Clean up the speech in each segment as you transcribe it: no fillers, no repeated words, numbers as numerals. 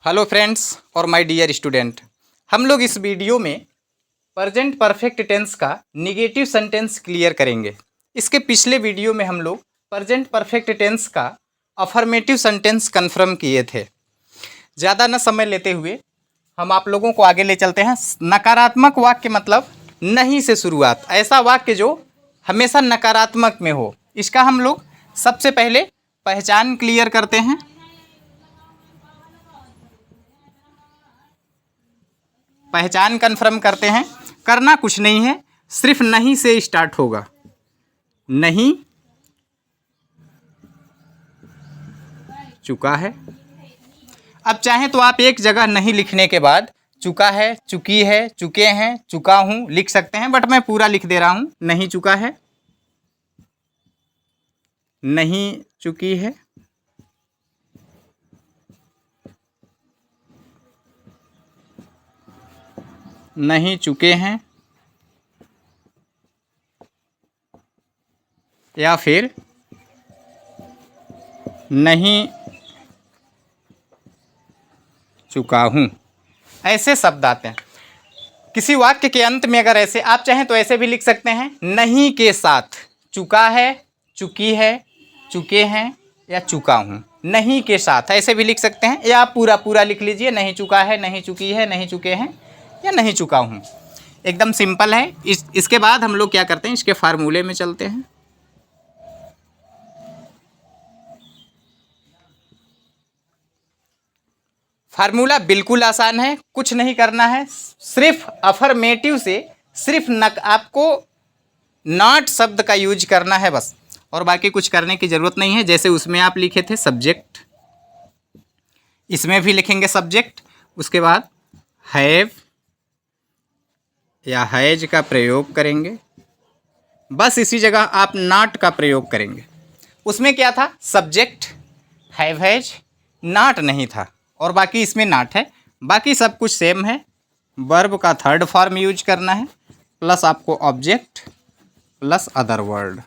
Hello friends और my dear student, हम लोग इस वीडियो में प्रेजेंट परफेक्ट टेंस का निगेटिव सेंटेंस क्लियर करेंगे। इसके पिछले वीडियो में हम लोग प्रेजेंट परफेक्ट टेंस का अफर्मेटिव सेंटेंस कन्फर्म किए थे। ज़्यादा न समय लेते हुए हम आप लोगों को आगे ले चलते हैं। नकारात्मक वाक्य मतलब नहीं से शुरुआत, ऐसा वाक्य जो हमेशा नकारात्मक में हो, इसका हम लोग सबसे पहले पहचान क्लियर करते हैं। पहचान कन्फर्म करते हैं। करना कुछ नहीं है, सिर्फ नहीं से स्टार्ट होगा। नहीं चुका है। अब चाहें तो आप एक जगह नहीं लिखने के बाद चुका है, चुकी है, चुके हैं, चुका हूं लिख सकते हैं, बट मैं पूरा लिख दे रहा हूं। नहीं चुका है, नहीं चुकी है, नहीं चुके हैं, या फिर नहीं चुका हूँ। ऐसे शब्द आते हैं किसी वाक्य के अंत में। अगर ऐसे आप चाहें तो ऐसे भी लिख सकते हैं, नहीं के साथ चुका है, चुकी है, चुके हैं या चुका हूँ। नहीं के साथ ऐसे भी लिख सकते हैं, या आप पूरा पूरा लिख लीजिए, नहीं चुका है, नहीं चुकी है, नहीं चुके हैं या नहीं चुका हूँ। एकदम सिंपल है। इसके बाद हम लोग क्या करते हैं, इसके फार्मूले में चलते हैं। फार्मूला बिल्कुल आसान है, कुछ नहीं करना है, सिर्फ अफर्मेटिव से सिर्फ आपको नॉट शब्द का यूज करना है बस, और बाकी कुछ करने की ज़रूरत नहीं है। जैसे उसमें आप लिखे थे सब्जेक्ट, इसमें भी लिखेंगे सब्जेक्ट, उसके बाद हैव या हैज का प्रयोग करेंगे। बस इसी जगह आप नॉट का प्रयोग करेंगे। उसमें क्या था, सब्जेक्ट हैव हैज, नॉट नहीं था, और बाकी इसमें नॉट है। बाकी सब कुछ सेम है। वर्ब का थर्ड फॉर्म यूज करना है, प्लस आपको ऑब्जेक्ट प्लस अदर वर्ड।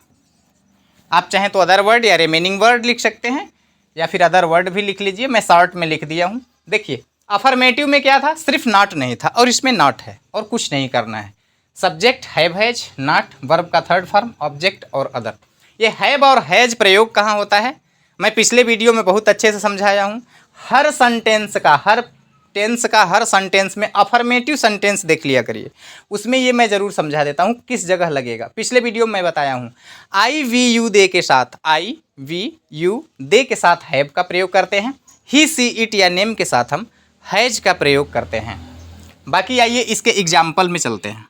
आप चाहें तो अदर वर्ड या रिमेनिंग वर्ड लिख सकते हैं, या फिर अदर वर्ड भी लिख लीजिए। मैं शॉर्ट में लिख दिया हूँ। देखिए अफर्मेटिव में क्या था, सिर्फ नॉट नहीं था, और इसमें नॉट है और कुछ नहीं करना है। Subject have has, not, verb का थर्ड फॉर्म, ऑब्जेक्ट और अदर। ये हैव और हैज प्रयोग कहाँ होता है, मैं पिछले वीडियो में बहुत अच्छे से समझाया हूँ। हर सेंटेंस का, हर टेंस का, हर सेंटेंस में अफर्मेटिव सेंटेंस देख लिया करिए। उसमें ये मैं ज़रूर समझा देता हूँ किस जगह लगेगा। पिछले वीडियो में मैं बताया हूँ, आई वी यू दे के साथ, आई वी यू दे के साथ हैव का प्रयोग करते हैं। ही सी इट या नेम के साथ हम हैज का प्रयोग करते हैं। बाकी आइए इसके एग्जाम्पल में चलते हैं।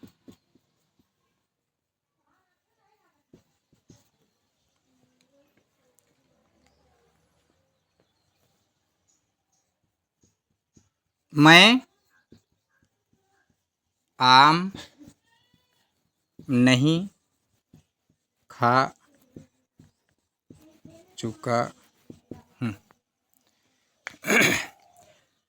मैं आम नहीं खा चुका हूँ।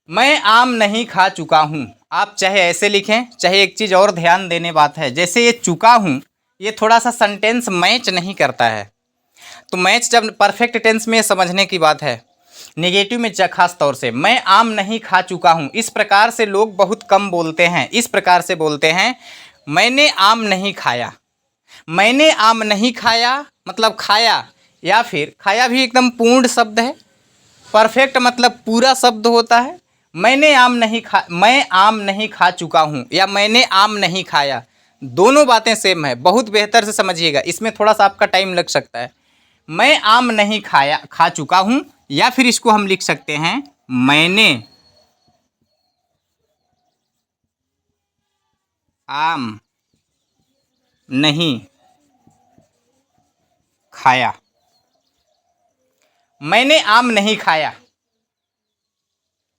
मैं आम नहीं खा चुका हूँ। आप चाहे ऐसे लिखें, चाहे एक चीज़ और ध्यान देने बात है, जैसे ये चुका हूँ, ये थोड़ा सा सेंटेंस मैच नहीं करता है। तो मैच जब परफेक्ट टेंस में समझने की बात है, नेगेटिव में खास तौर से मैं आम नहीं खा चुका हूँ, इस प्रकार से लोग बहुत कम बोलते हैं। इस प्रकार से बोलते हैं, मैंने आम नहीं खाया। मैंने आम नहीं खाया मतलब खाया, या फिर खाया भी एकदम पूर्ण शब्द है। परफेक्ट मतलब पूरा शब्द होता है। मैंने आम नहीं खा, मैं आम नहीं खा चुका हूँ या मैंने आम नहीं खाया, दोनों बातें सेम है। बहुत बेहतर से समझिएगा, इसमें थोड़ा सा आपका टाइम लग सकता है। मैं आम नहीं खा चुका हूँ, या फिर इसको हम लिख सकते हैं, मैंने आम नहीं खाया। मैंने आम नहीं खाया,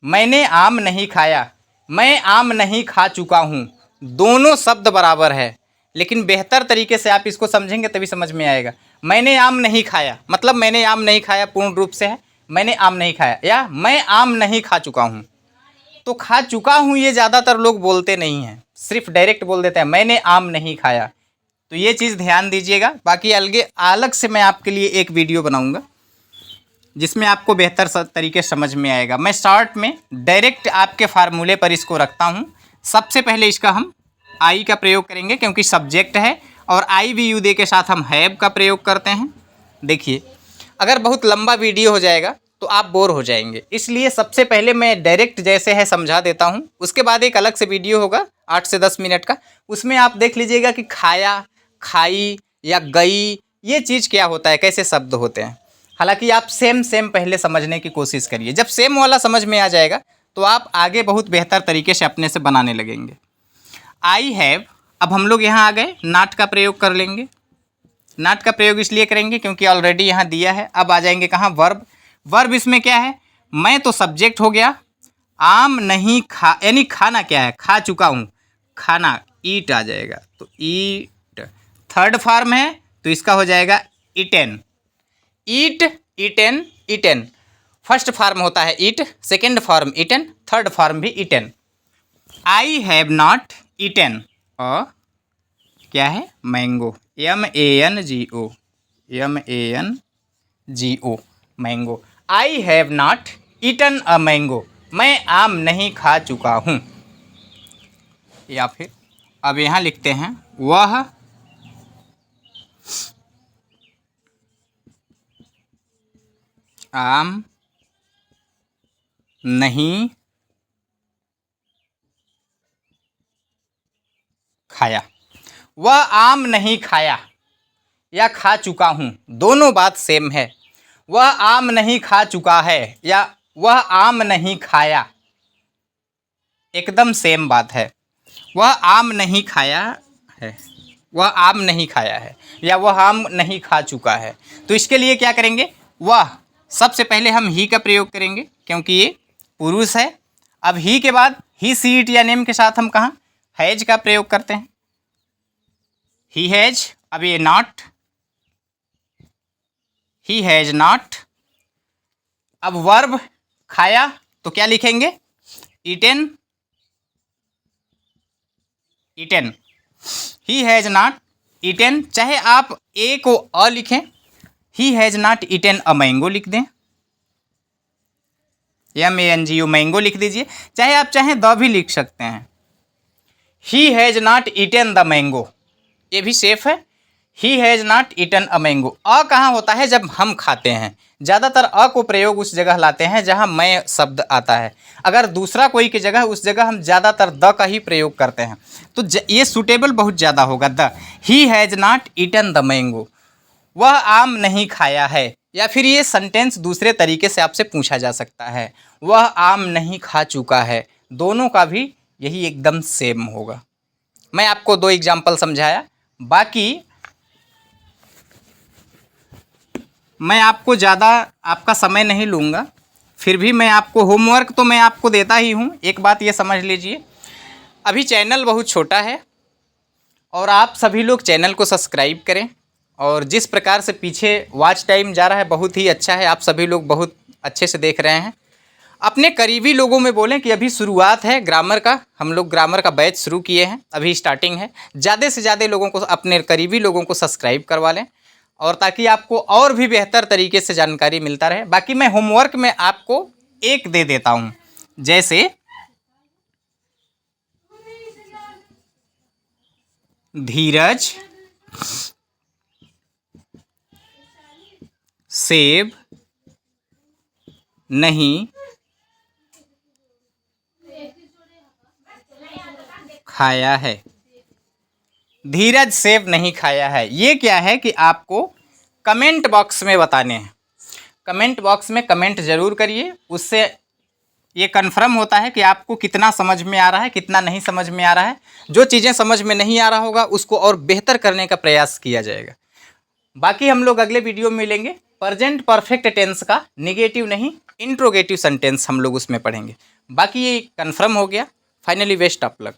मैंने आम नहीं खाया, मैं आम नहीं खा चुका हूँ, दोनों शब्द बराबर है। लेकिन बेहतर तरीके से आप इसको समझेंगे तभी समझ में आएगा। मैंने आम नहीं खाया मतलब मैंने आम नहीं खाया पूर्ण रूप से है, मैंने आम नहीं खाया, या मैं आम नहीं खा चुका हूँ। तो खा चुका हूँ ये ज़्यादातर लोग बोलते नहीं हैं, सिर्फ डायरेक्ट बोल देते हैं मैंने आम नहीं खाया। तो ये चीज़ ध्यान दीजिएगा। बाकी अलग से मैं आपके लिए एक वीडियो बनाऊँगा। जिसमें आपको बेहतर तरीके से समझ में आएगा। मैं शॉर्ट में डायरेक्ट आपके फार्मूले पर इसको रखता हूँ। सबसे पहले इसका हम आई का प्रयोग करेंगे क्योंकि सब्जेक्ट है, और आई वी यू दे के साथ हम हैव का प्रयोग करते हैं। देखिए, अगर बहुत लंबा वीडियो हो जाएगा तो आप बोर हो जाएंगे, इसलिए सबसे पहले मैं डायरेक्ट जैसे है समझा देता हूँ। उसके बाद एक अलग से वीडियो होगा 8 से 10 मिनट का, उसमें आप देख लीजिएगा कि खाया, खाई या गई ये चीज़ क्या होता है, कैसे शब्द होते हैं। हालांकि आप सेम पहले समझने की कोशिश करिए। जब सेम वाला समझ में आ जाएगा तो आप आगे बहुत बेहतर तरीके से अपने से बनाने लगेंगे। आई हैव, अब हम लोग यहाँ आ गए, नॉट का प्रयोग कर लेंगे। नॉट का प्रयोग इसलिए करेंगे क्योंकि ऑलरेडी यहाँ दिया है। अब आ जाएंगे कहाँ, वर्ब। वर्ब इसमें क्या है, मैं तो सब्जेक्ट हो गया, आम नहीं खा, यानी खाना क्या है, खा चुका हूँ, खाना, ईट आ जाएगा, तो ईट। थर्ड फॉर्म है तो इसका हो जाएगा eaten. Eat, eaten, eaten. First form होता है eat, second form eaten, third form भी eaten. I have not eaten a क्या है, mango, MANGO, MANGO, mango. I have not eaten a mango, मैं आम नहीं खा चुका हूँ। या फिर अब यहाँ लिखते हैं, वह आम नहीं खाया। वह आम नहीं खाया या खा चुका हूँ, दोनों बात सेम है। वह आम नहीं खा चुका है या वह आम नहीं खाया, एकदम सेम बात है। वह आम नहीं खाया है, वह आम नहीं खाया है, या वह आम नहीं खा चुका है। तो इसके लिए क्या करेंगे, वह, सबसे पहले हम ही का प्रयोग करेंगे क्योंकि ये पुरुष है। अब ही के बाद ही, सी, इट या नेम के साथ हम कहाँ, हैज का प्रयोग करते हैं। ही हैज, अब ये नॉट, ही हैज नॉट। अब वर्ब खाया तो क्या लिखेंगे, eaten, eaten. He has not eaten, चाहे आप ए को अ लिखें, ही has not eaten a mango लिख दें, MANGO, मैंगो लिख दीजिए। चाहे आप चाहें द भी लिख सकते हैं, he has not eaten the mango, ये भी सेफ है। He has not eaten a mango. A कहाँ होता है, जब हम खाते हैं, ज़्यादातर अ को प्रयोग उस जगह लाते हैं जहाँ मैं शब्द आता है। अगर दूसरा कोई की जगह, उस जगह हम ज़्यादातर द का ही प्रयोग करते हैं, तो ये सूटेबल बहुत ज़्यादा होगा। The, he has not eaten the mango, वह आम नहीं खाया है। या फिर ये सेंटेंस दूसरे तरीके से आपसे पूछा जा सकता है, वह आम नहीं खा चुका है। दोनों का भी यही एकदम सेम होगा। मैं आपको 2 एग्जाम्पल समझाया, बाकी मैं आपको ज़्यादा आपका समय नहीं लूँगा। फिर भी मैं आपको होमवर्क तो मैं आपको देता ही हूँ। एक बात ये समझ लीजिए, अभी चैनल बहुत छोटा है और आप सभी लोग चैनल को सब्सक्राइब करें। और जिस प्रकार से पीछे वॉच टाइम जा रहा है बहुत ही अच्छा है, आप सभी लोग बहुत अच्छे से देख रहे हैं। अपने करीबी लोगों में बोलें कि अभी शुरुआत है ग्रामर का, हम लोग ग्रामर का बैच शुरू किए हैं, अभी स्टार्टिंग है। ज़्यादा से ज़्यादा लोगों को, अपने करीबी लोगों को सब्सक्राइब करवा लें, और ताकि आपको और भी बेहतर तरीके से जानकारी मिलता रहे। बाकी मैं होमवर्क में आपको एक दे देता हूँ, जैसे धीरज सेब नहीं खाया है। धीरज सेब नहीं खाया है, ये क्या है कि आपको कमेंट बॉक्स में बताने हैं। कमेंट बॉक्स में कमेंट ज़रूर करिए, उससे ये कन्फर्म होता है कि आपको कितना समझ में आ रहा है, कितना नहीं समझ में आ रहा है। जो चीज़ें समझ में नहीं आ रहा होगा उसको और बेहतर करने का प्रयास किया जाएगा। बाकी हम लोग अगले वीडियो में मिलेंगे। प्रेजेंट परफेक्ट टेंस का निगेटिव नहीं, इंट्रोगेटिव सेंटेंस हम लोग उसमें पढ़ेंगे। बाकी ये कन्फर्म हो गया। Finally best of luck.